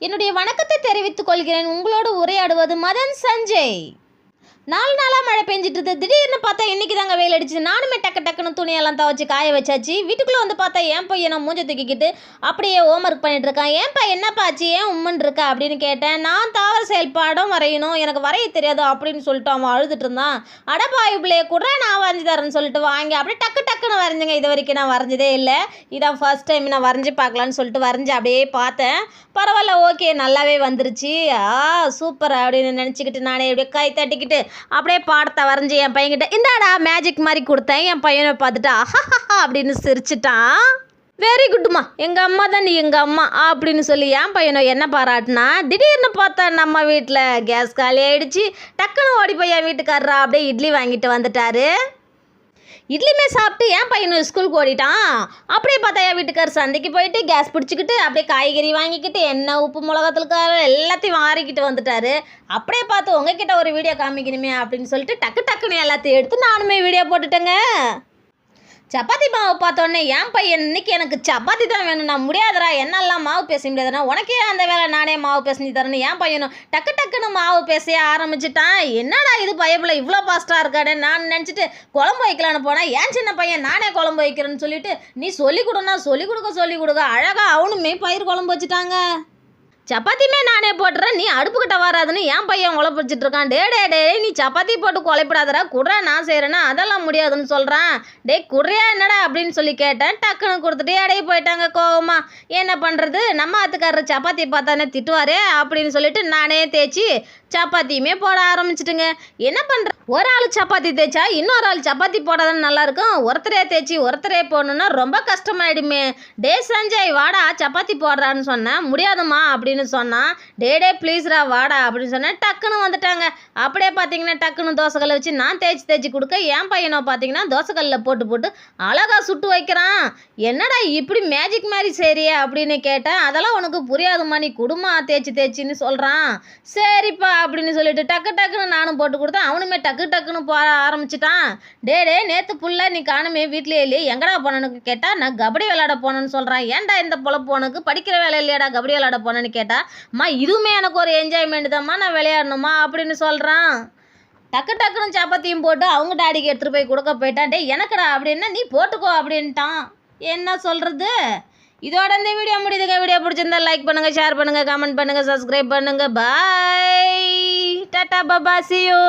என்னுடைய வணக்கத்தை தெரிவித்துக் கொள்கிறேன். உங்களோடு உரையாடுவது மதன் சஞ்சய். 4 நாளாக மழை பெஞ்சிட்டு இருந்தது. திடீர்னு பார்த்தா இன்றைக்கி தாங்க வெயில் அடிச்சு. நானுமே டக்குன்னு துணியெல்லாம் துவைச்சி காய வச்சாச்சு. வீட்டுக்குள்ளே வந்து பார்த்தா என் பையனை மூஞ்ச தூக்கிக்கிட்டு அப்படியே ஹோம்ஒர்க் பண்ணிட்டு இருக்கான். ஏன்ப்பா என்னப்பா ஆச்சு, ஏன் உம்முன்னு இருக்கா அப்படின்னு கேட்டேன். நான் தாவர செயல்பாடும் வரையணும், எனக்கு வரைய தெரியாது அப்படின்னு சொல்லிட்டு அவன் அழுதுட்டு இருந்தான். அடப்பாய் பிள்ளைய கூட நான் வரைஞ்சி தரேன்னு சொல்லிட்டு வாங்கி அப்படியே டக்குன்னு வரைஞ்சிங்க. இது வரைக்கும் நான் வரைஞ்சதே இல்லை, இதான் ஃபர்ஸ்ட் டைம் நான் வரைஞ்சி பார்க்கலான்னு சொல்லிட்டு வரைஞ்சி அப்படியே பார்த்தேன். பரவாயில்ல, ஓகே, நல்லாவே வந்துருச்சு. சூப்பர் அப்படின்னு நினச்சிக்கிட்டு நானே அப்படியே கை தட்டிக்கிட்டு அப்படியே பாடத்தை வரைஞ்சி என் பையன்கிட்ட இந்தாடா மேஜிக் மாதிரி கொடுத்தேன். என் பையனை பார்த்துட்டு ஆஹா அப்படின்னு சிரிச்சிட்டான். வெரி குட்மா, எங்கள் அம்மா தான் நீ எங்கள் அம்மா அப்படின்னு சொல்லி என் பையனை என்ன பாராட்டினா. திடீர்னு பார்த்தா நம்ம வீட்டில் கேஸ் காலி ஆகிடுச்சு. டக்குன்னு ஓடி போய் என் வீட்டுக்காரரா அப்படியே இட்லி வாங்கிட்டு வந்துட்டாரு. இட்லியுமே சாப்பிட்டு என் பையனும் ஸ்கூலுக்கு ஓடிட்டான். அப்படியே பார்த்தா என் வீட்டுக்காரர் சந்தைக்கு போயிட்டு கேஸ் பிடிச்சிக்கிட்டு அப்படியே காய்கறி வாங்கிக்கிட்டு எண்ணெய் உப்பு மிளகாத்தூள் எல்லாத்தையும் வாரிக்கிட்டு வந்துட்டாரு. அப்படியே பார்த்து உங்ககிட்ட ஒரு வீடியோ காமிக்கணுமே அப்படின்னு சொல்லிட்டு டக்குன்னு எல்லாத்தையும் எடுத்து நானுமே வீடியோ போட்டுட்டேங்க. சப்பாத்தி மாவு பார்த்தோன்னே என் பையன் இன்னைக்கு எனக்கு சப்பாத்தி தான் வேணும், நான் முடியாதரா, என்னெல்லாம் மாவு பேச முடியாதுன்னா உனக்கே அந்த வேலை நானே மாவு பேசி தரேன்னு என் பையனும் டக்குன்னு மாவு பேச ஆரம்பிச்சிட்டான். என்னடா இது பையப்பில் இவ்வளோ ஃபாஸ்ட்டாக இருக்கானே நான் நினச்சிட்டு குழம்பு வைக்கலான்னு போனேன். ஏன் சின்ன பையன் நானே குழம்பு வைக்கிறேன்னு சொல்லிட்டு நீ சொல்லிக் கொடுனா சொல்லிக் கொடுக்க அழகாக அவனுமே பயிர் குழம்பு வச்சுட்டாங்க. சப்பாத்தியுமே நானே போட்டுறேன், நீ அடுப்புக்கிட்ட வராதுன்னு என் பையன் குழப்பிச்சிட்டு இருக்கான். டே நீ சப்பாத்தி போட்டு குழப்பிடாதரா, குடுறா நான் செய்கிறேன்னா அதெல்லாம் முடியாதுன்னு சொல்கிறான். டே குறையா என்னடா அப்படின்னு சொல்லி கேட்டேன். டக்குன்னு கொடுத்துட்டு இடையே போயிட்டாங்க கோவமா. என்ன பண்ணுறது, நம்ம ஆத்துக்காரர் சப்பாத்தி பார்த்தானே திட்டுவாரே அப்படின்னு சொல்லிட்டு நானே தேய்ச்சி சப்பாத்தியுமே போட ஆரம்பிச்சிட்டுங்க. என்ன பண்ணுற, ஒரு ஆள் சப்பாத்தி தேய்ச்சா இன்னொரு ஆள் சப்பாத்தி போடாதானே நல்லாயிருக்கும். ஒருத்தரே தேய்ச்சி ஒருத்தரே போடணுன்னா ரொம்ப கஷ்டமாயிடுமே. டே சஞ்சய் வாடா சப்பாத்தி போடுறான்னு சொன்னேன். முடியாதுமா அப்படின்னு சொன்னான். டே ப்ளீஸ்ரா வாடா அப்படின்னு சொன்னேன். டக்குன்னு வந்துட்டாங்க. அப்படியே பார்த்தீங்கன்னா டக்குன்னு தோசைக்கல்லை வச்சு நான் தேய்ச்சி கொடுக்க என் பையனை பார்த்தீங்கன்னா தோசைக்கல்லில் போட்டு அழகாக சுட்டு வைக்கிறான். என்னடா இப்படி மேஜிக் மாதிரி சரியே அப்படின்னு கேட்டேன். அதெல்லாம் உனக்கு புரியாதுமா, நீ குடுமா தேய்ச்சின்னு சொல்கிறான். சரிப்பா அப்படின்னு சொல்லிட்டு டக்குன்னு நானும் போட்டு கொடுத்தேன். அவனுமே டக்குன்னு போட ஆரம்பிச்சிட்டான். டே நேற்று புள்ள நீ காணுமே வீட்லேயே இல்லையே, எங்கடா போனனுக்கு கேட்டால் நான் கபடி விளையாட போனேன்னு சொல்கிறான். ஏன்டா இந்த பொழப்பு உனக்கு, படிக்கிற வேலை இல்லையாடா கபடி விளையாட போனேன்னு கேட்டால், அம்மா இதுவுமே எனக்கு ஒரு என்ஜாய்மெண்ட் தான்மா, நான் விளையாடணுமா அப்படின்னு சொல்கிறான். டக்குன்னு சப்பாத்தியும் போட்டு அவங்க டாடிக்கு எடுத்துகிட்டு போய் கொடுக்க போயிட்டான். டே எனக்குடா அப்படின்னா நீ போட்டுக்கோ அப்படின்ட்டான். என்ன சொல்கிறது. இதோட இந்த வீடியோ முடியுதுங்க. வீடியோ பிடிச்சிருந்தா லைக் பண்ணுங்கள், ஷேர் பண்ணுங்கள், கமெண்ட் பண்ணுங்கள், சப்ஸ்கிரைப் பண்ணுங்கள். பாய், டாடா, பாபா, see you.